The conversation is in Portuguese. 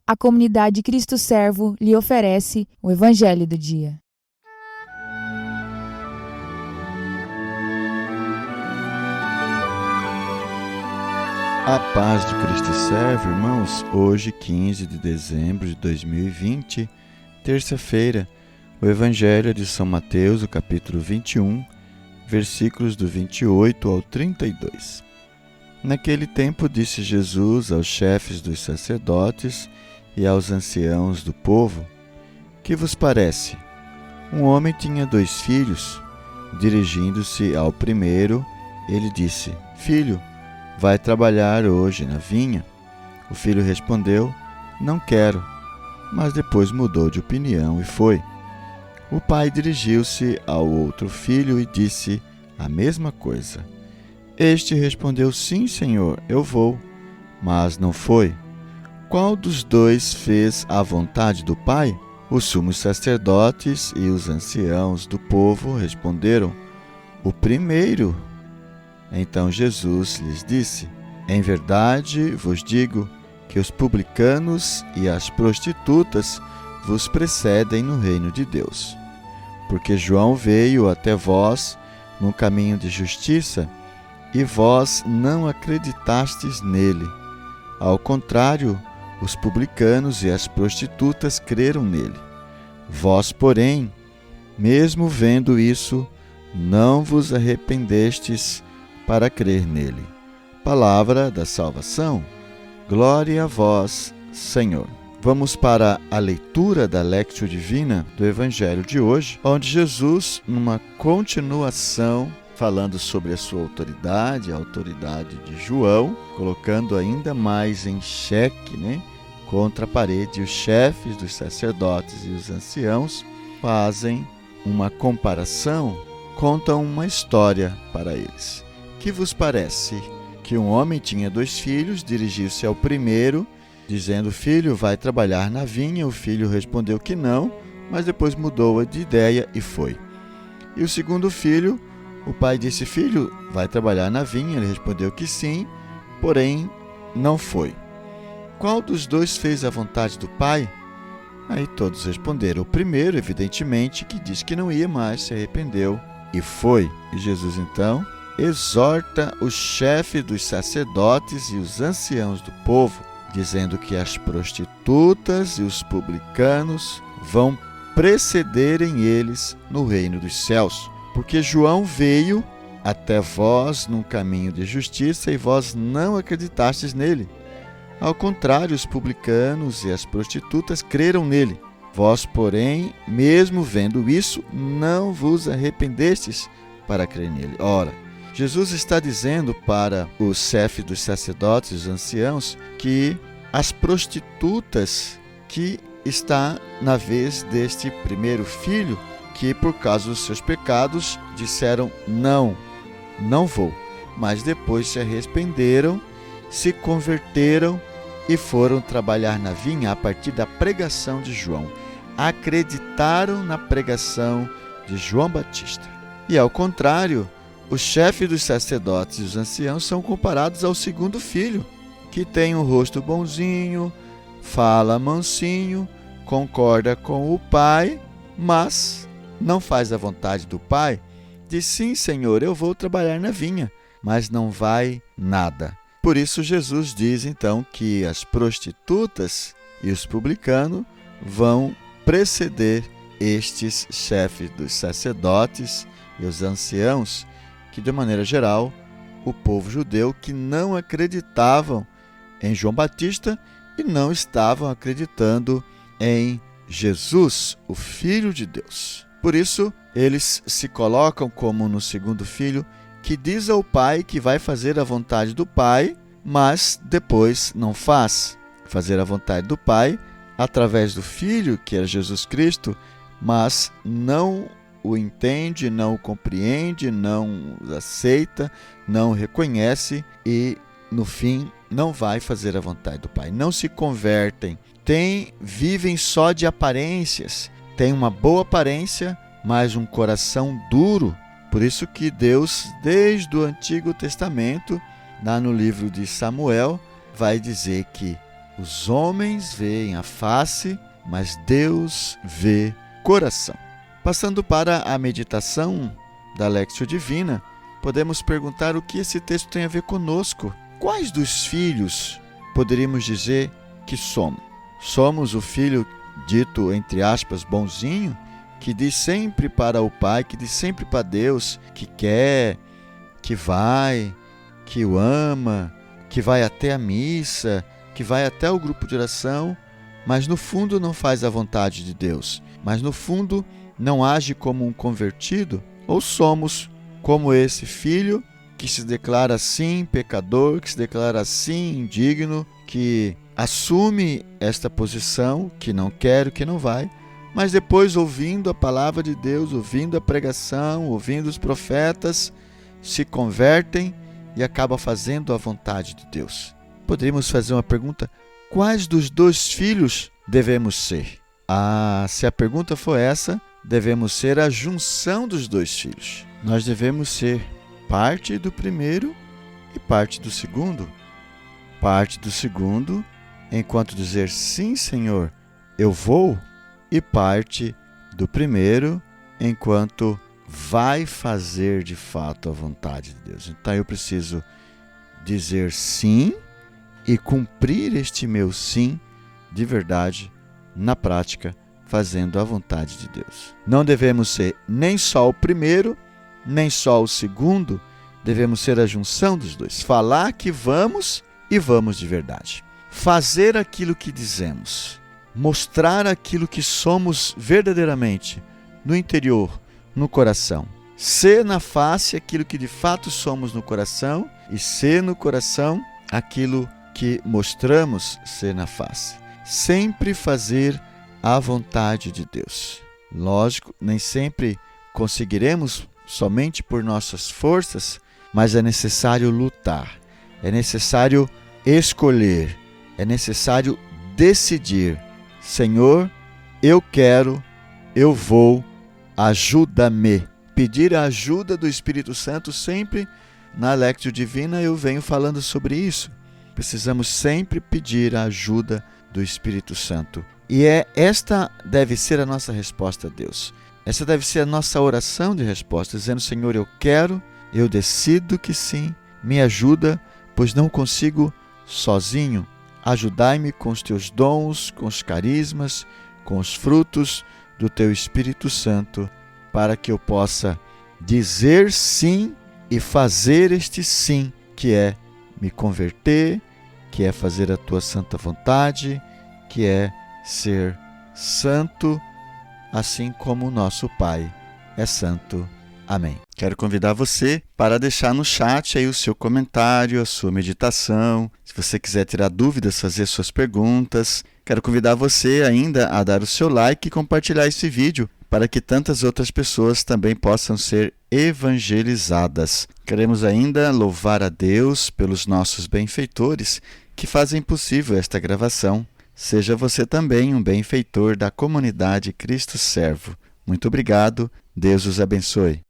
a comunidade Cristo Servo lhe oferece o Evangelho do Dia. A paz de Cristo Servo, irmãos. Hoje, 15 de dezembro de 2020, terça-feira, o Evangelho é de São Mateus, o capítulo 21, versículos do 28 ao 32. Naquele tempo disse Jesus aos chefes dos sacerdotes e aos anciãos do povo: Que vos parece? Um homem tinha 2 filhos. Dirigindo-se ao primeiro, ele disse: Filho, vai trabalhar hoje na vinha? O filho respondeu: Não quero. Mas depois mudou de opinião e foi. O pai dirigiu-se ao outro filho e disse a mesma coisa. Este respondeu: Sim, senhor, eu vou. Mas não foi. Qual dos 2 fez a vontade do pai? Os sumos sacerdotes e os anciãos do povo responderam: O primeiro. Então Jesus lhes disse: Em verdade vos digo que os publicanos e as prostitutas vos precedem no reino de Deus. Porque João veio até vós num caminho de justiça e vós não acreditastes nele. Ao contrário, os publicanos e as prostitutas creram nele. Vós, porém, mesmo vendo isso, não vos arrependestes para crer nele. Palavra da salvação. Glória a vós, Senhor. Vamos para a leitura da Lectio Divina do Evangelho de hoje, onde Jesus, numa continuação, falando sobre a sua autoridade, a autoridade de João, colocando ainda mais em xeque, contra a parede, os chefes dos sacerdotes e os anciãos fazem uma comparação, contam uma história para eles. Que vos parece? Que um homem tinha 2 filhos, dirigiu-se ao primeiro, dizendo: Filho, vai trabalhar na vinha. O filho respondeu que não, mas depois mudou de ideia e foi. E o segundo filho, o pai disse: Filho, vai trabalhar na vinha. Ele respondeu que sim, porém não foi. Qual dos 2 fez a vontade do pai? Aí todos responderam: O primeiro, evidentemente, que disse que não ia mais, se arrependeu e foi. E Jesus então exorta o chefe dos sacerdotes e os anciãos do povo, dizendo que as prostitutas e os publicanos vão precederem eles no reino dos céus. Porque João veio até vós num caminho de justiça e vós não acreditastes nele. Ao contrário, os publicanos e as prostitutas creram nele. Vós, porém, mesmo vendo isso, não vos arrependestes para crer nele. Ora, Jesus está dizendo para o chefe dos sacerdotes e os anciãos que as prostitutas que está na vez deste primeiro filho, que por causa dos seus pecados disseram não vou, mas depois se arrependeram, se converteram e foram trabalhar na vinha a partir da pregação de João. Acreditaram na pregação de João Batista. E ao contrário, os chefes dos sacerdotes e os anciãos são comparados ao segundo filho, que tem um rosto bonzinho, fala mansinho, concorda com o pai, mas não faz a vontade do pai. Diz: Sim, Senhor, eu vou trabalhar na vinha, mas não vai nada. Por isso Jesus diz então que as prostitutas e os publicanos vão preceder estes chefes dos sacerdotes e os anciãos, que de maneira geral o povo judeu que não acreditavam em João Batista e não estavam acreditando em Jesus, o Filho de Deus. Por isso, eles se colocam como no segundo filho, que diz ao pai que vai fazer a vontade do pai, mas depois não faz. Fazer a vontade do pai através do Filho, que é Jesus Cristo, mas não o entende, não o compreende, não o aceita, não o reconhece e, no fim, não vai fazer a vontade do Pai. Não se convertem, vivem só de aparências, têm uma boa aparência, mas um coração duro. Por isso que Deus, desde o Antigo Testamento, lá no livro de Samuel, vai dizer que Os homens veem a face, mas Deus vê coração. Passando para a meditação da Léxio Divina, podemos perguntar o que esse texto tem a ver conosco. Quais dos filhos poderíamos dizer que somos? Somos o filho dito, entre aspas, bonzinho, que diz sempre para o Pai, que diz sempre para Deus, que quer, que vai, que o ama, que vai até a missa, que vai até o grupo de oração, mas no fundo não faz a vontade de Deus, mas no fundo não age como um convertido? Ou somos como esse filho que se declara assim pecador, que se declara assim indigno, que assume esta posição, que não quer, que não vai, mas depois, ouvindo a palavra de Deus, ouvindo a pregação, ouvindo os profetas, se convertem e acaba fazendo a vontade de Deus? Poderíamos fazer uma pergunta: quais dos dois filhos devemos ser? Se a pergunta for essa, devemos ser a junção dos dois filhos. Nós devemos ser parte do primeiro e parte do segundo. Parte do segundo, enquanto dizer sim, Senhor, eu vou, e parte do primeiro, enquanto vai fazer de fato a vontade de Deus. Então eu preciso dizer sim e cumprir este meu sim de verdade, na prática, fazendo a vontade de Deus. Não devemos ser nem só o primeiro, nem só o segundo, devemos ser a junção dos dois. Falar que vamos e vamos de verdade. Fazer aquilo que dizemos. Mostrar aquilo que somos verdadeiramente, no interior, no coração. Ser na face aquilo que de fato somos no coração e ser no coração aquilo que mostramos ser na face. Sempre fazer a vontade de Deus. Lógico, nem sempre conseguiremos somente por nossas forças, mas é necessário lutar, é necessário escolher, é necessário decidir. Senhor, eu quero, eu vou, ajuda-me. Pedir a ajuda do Espírito Santo sempre. Na Léxio Divina eu venho falando sobre isso. Precisamos sempre pedir a ajuda do Espírito Santo. E esta deve ser a nossa resposta a Deus. Essa deve ser a nossa oração de resposta, dizendo: Senhor, eu quero, eu decido que sim, me ajuda, pois não consigo sozinho. Ajudai-me com os teus dons, com os carismas, com os frutos do teu Espírito Santo, para que eu possa dizer sim e fazer este sim, que é me converter, que é fazer a tua santa vontade, que é ser santo, assim como o nosso Pai é santo. Amém. Quero convidar você para deixar no chat aí o seu comentário, a sua meditação. Se você quiser tirar dúvidas, fazer suas perguntas. Quero convidar você ainda a dar o seu like e compartilhar esse vídeo para que tantas outras pessoas também possam ser evangelizadas. Queremos ainda louvar a Deus pelos nossos benfeitores que fazem possível esta gravação. Seja você também um benfeitor da comunidade Cristo Servo. Muito obrigado. Deus os abençoe.